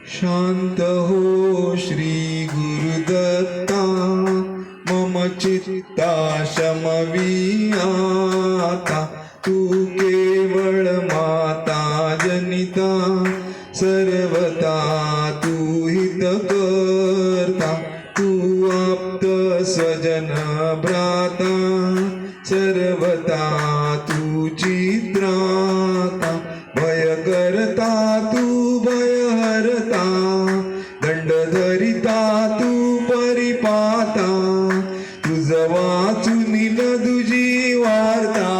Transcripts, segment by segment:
शांत हो श्री गुरुदत्ता, मम चित्ता शमवी आता. तू केवळ माता जनिता, सर्वता तू हित करता. तू आप्त स्वजन भ्राता, सर्वता तुझी त्राता. भय करता तू भय हरता, दंड धरिता तू परिपाता. तुझ वाचून तुझी वार्ता,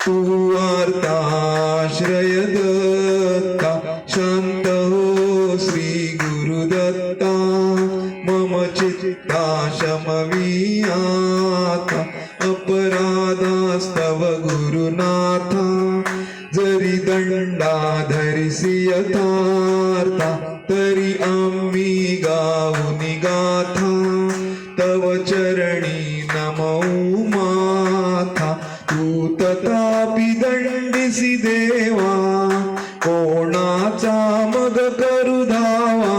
तू वार्ता श्रय दत्ता. शांत हो श्री गुरुदत्ता, मम चित्ता शमवी आता. अपराधास्तव गुरुनाथा, जरी दंडा धरिसी यथार्था. तरी आम्ही गाऊनी गाथा, तव चरणी नमऊ माथा. तू तथापि दंडिसी देवा, कोणाचा मग करू धावा.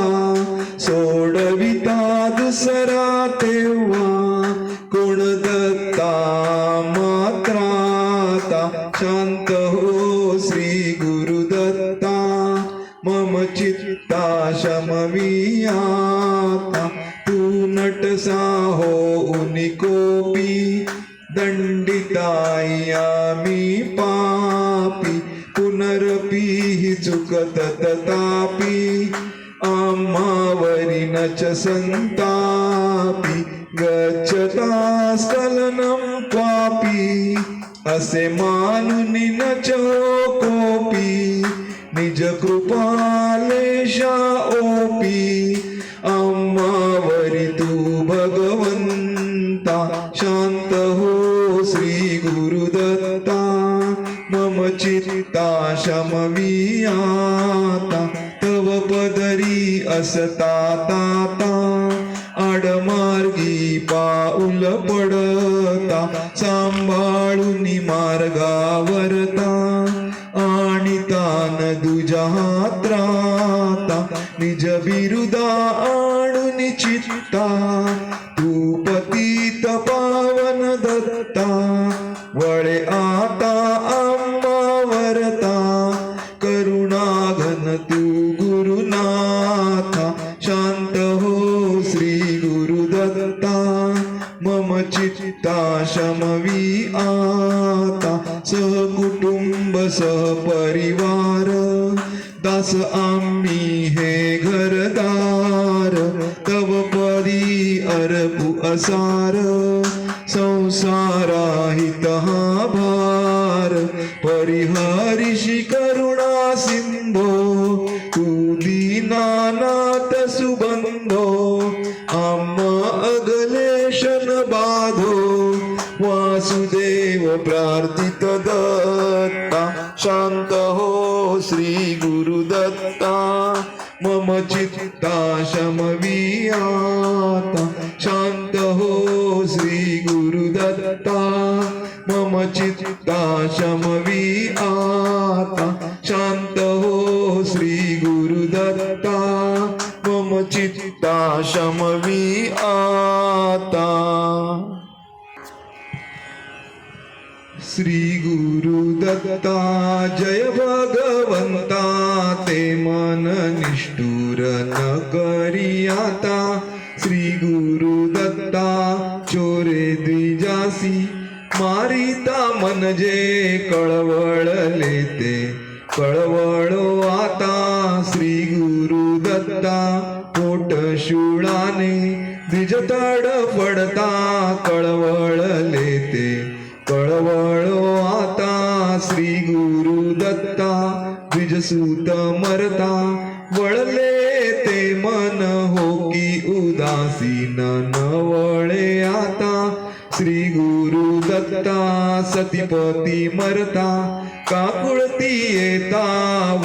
सोडविता दुसरा तेव्हा, कोण दत्ता मात्राता. शांत हो श्री गुरुदत्ता, मम चित्ता शमवी आता. तू नटसा हो उनिकोपी, दंडिताई आम्ही पापी. पुनरपी ही चुकत तथापि, आम्हावरी नच संतापी. गच्छता स्खलनम क्वापि, असे मानुनी नच कोपी. निज कृपालेशा ओपी, आम्हावरी तू भगवंता. शांत हो श्री गुरुदत्ता, मम चित्ता शमवी आता. तव पदरी असता ताता, आडमार्गी पाऊल पडता. सांभाळूनी मार्गावरता, आणि तान दुजा त्राता. निज बिरुदा आणूनी चित्ता, तू पतित पावन दत्ता. वळे आता आम्हावरता, करुणाघन तू गुरुनाथा. शांत हो श्री गुरुदत्ता, मम चित्ता शमवी आता. सहकुटुंब सहपरिवार, दास आम्ही हे घरदार. तव पदी अर्पू असार, संसाराहित हा भार. परिहरिषि करुणा सिंधो, तू दीनानाथ सुबंधो. आम्हा अगलेशन बाधो, वासुदेव प्रार्थित दत्ता. शांत हो श्री गुरुदत्ता, मम चित्ता शमवी आता. शांत हो श्री गुरुदत्ता, मम चित्ता शमवी आता. शांत हो श्री गुरुदत्ता, मम चित्ता शमवी आता. श्री गुरुदत्ता जय भगवंता, ते मन निष्ठुर न करी आता. श्री गुरुदत्ता चोरे द्विजासी, मारिता म्हणजे कळवळले ते कळवळो आता. श्री गुरुदत्ता पोट शूळाने, द्विजतड पडता कळवळले ते कळवळो आता. श्री गुरुदत्ता द्विजसूत मरता, वळले ते मन हो की उदासीन न वळे आता. श्री गुरुदत्ता सतीपती मरता, काकुळती येता,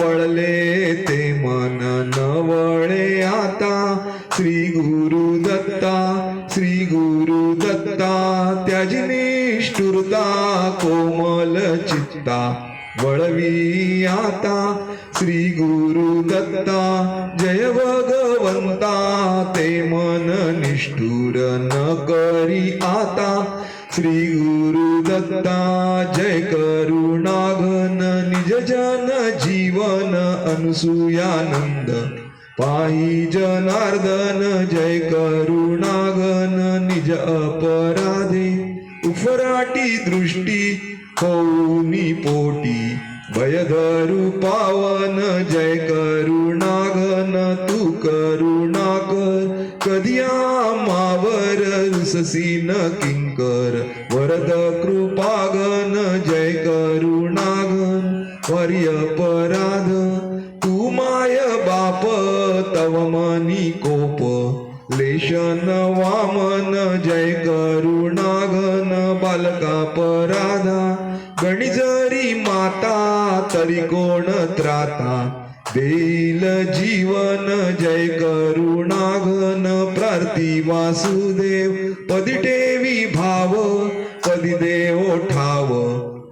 वळले ते मन न वळे आता. श्री गुरुदत्ता श्री गुरुदत्ता, त्याजी निष्ठुरता कोमल चित्ता, वळवी आता श्री गुरु दत्ता जय भगवंता ते मन निष्ठुर न करी आता श्री गुरु दत्ता जय करुणाघन निज जन जीवन अनुसूयानंद पायी जनार्दन जय करुणाघन निज अपराधे उफराटी दृष्टी होऊनी पोटी भयधरू पावन जय करुणाघन तू करुणा कर कधी आम्हावर रुससी न किंकर वरद कृपागन जय करुणाघन परी अपराध तू माय बाप तव मनी कोप लेशन वामन जय करुणाघन बालकापराधा गणी जरी माता तरी कोण त्राता देईल जीवन जय करुणाघन प्रार्थी वासुदेव पदी ठेवी भाव पदी देव ठाव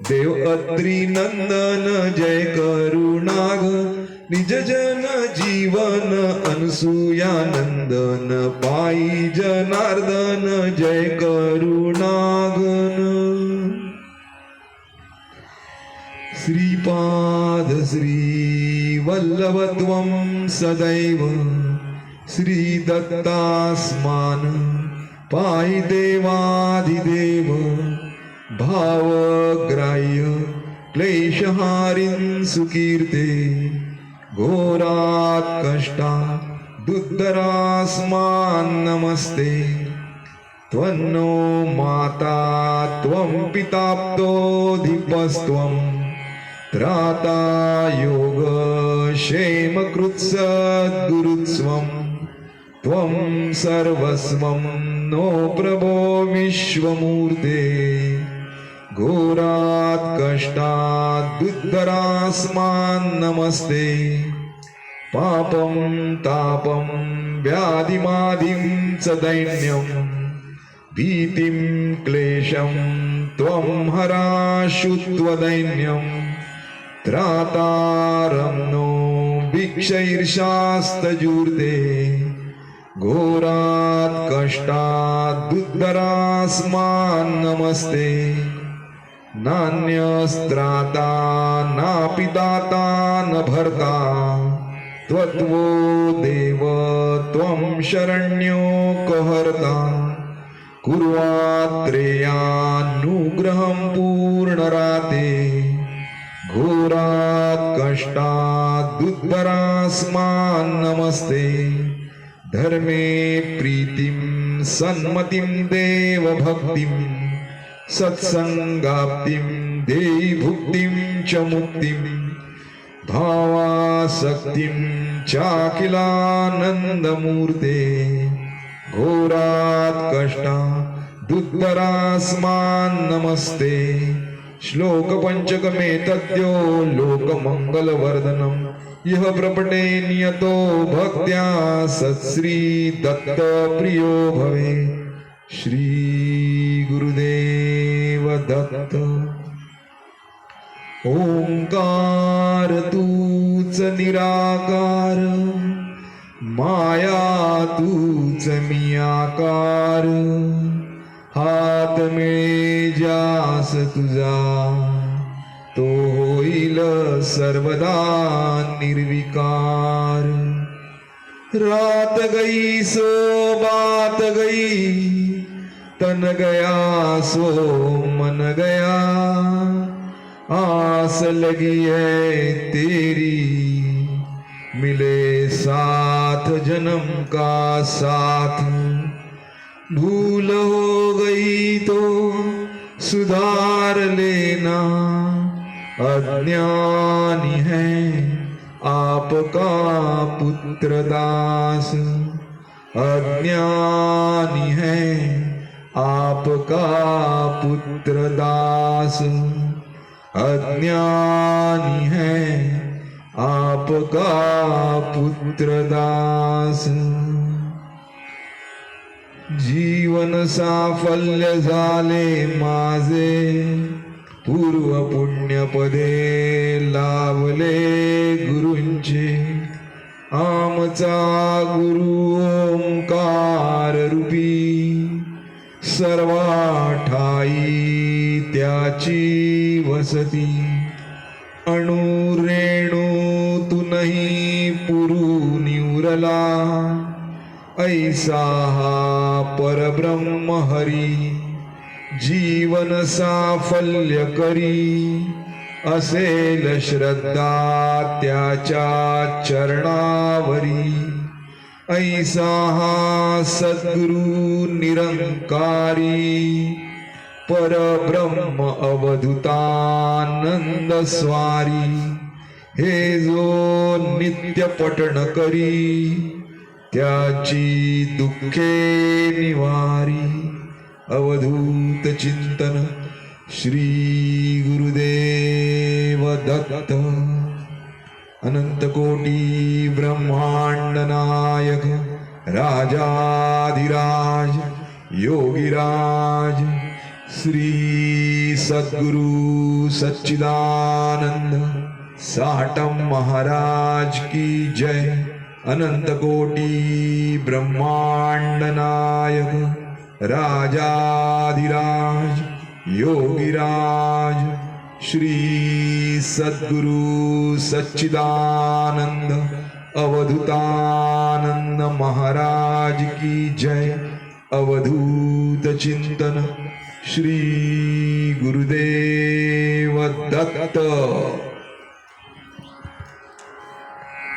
देव अत्री नंदन जय करुणाघन निज जन जीवन अनुसूयानंदन पायी जनार्दन जय करुणाघन श्रीपाद श्री वल्लभत्वं सदैव श्री दत्तास्मान पायी देवाधिदेव भावग्राह्य क्लेशहारिन् सुकीर्ते घोरात् कष्टा दुद्धरास्मान् नमस्ते त्वन्नो माता त्वं पिताप्तो दीपस्त्वं त्राता योग क्षेमकृत्सद्गुरुत्वं त्वं सर्वस्वं नो प्रभो विश्वमूर्ते घोरात् कष्टात् दुद्धरास्मान् नमस्ते पापं तापं व्याधिमादिं च दैन्यं भीतिं क्लेशं त्वं हराशुत्वदैन्यं त्रातारं नो भिक्षैर्षास्तजूर्ते घोरात् कष्टात् दुद्धरास्मान् नमस्ते नान्यस्त्राता नापि दाता न भर्ता त्वत्वो देव त्वं शरण्यो कहर्ता कुर्वात्रेयानुग्रहं पूर्णराते घोरात् कष्टात् दुद्धरास्मान् नमस्ते धर्मे प्रीतिं सन्मतिं देव भक्तिं सत्संगाप्तिं देहि भुक्तिं च मुक्तिं भावासक्तिं चाखिलानन्दमूर्ते घोरात् कष्टा दुद्धरास्मान् नमस्ते श्लोक पंचकमेतद्यो लोकमङ्गलवर्धनं यः प्रपटे नियतो भक्त्या सत्श्री दत्त प्रियो भवे श्री गुरुदेव दत्त ओंकार तूच निराकार माया तूच मी आकार हात मिळे जास तुझा तो होईल सर्वदा निर्विकार रात गई सो बात गई तन गया सो मन गया आस लगी है तेरी मिले साथ जन्म का साथ भूल हो गई तो सुधार लेना अज्ञानी है आपका पुत्र दास अज्ञानी है आपका पुत्र दास अज्ञानी है आपका पुत्र दास जीवन साफल्य झाले माझे पूर्व पुण्यपदे लावले गुरूंचे आमचा गुरु ओंकार रूपी सर्वाठाई त्याची वसती अणुरेणू तुनही पुरुनी उरला ऐसा हा परब्रह्म हरी जीवन साफल्य करी असेल श्रद्धा त्याच्या चरणावरी ऐसा हा सद्गुरु निरंकारी परब्रह्म अवधूतानंद स्वारी हे जो नित्य पठण करी त्याची दुःखे निवारी अवधूत चिंतन श्री गुरुदेव दत्त अनंत कोटी ब्रह्मांड नायक राजाधिराज योगीराज श्री सद्गुरु सच्चिदानंद साटम महाराज की जय अनंत कोटी ब्रह्मांड नायक राजाधिराज योगीराज श्री सद्गुरु सच्चिदानंद अवधूतानंद महाराज की जय अवधूत चिंतन श्री गुरुदेव दत्त।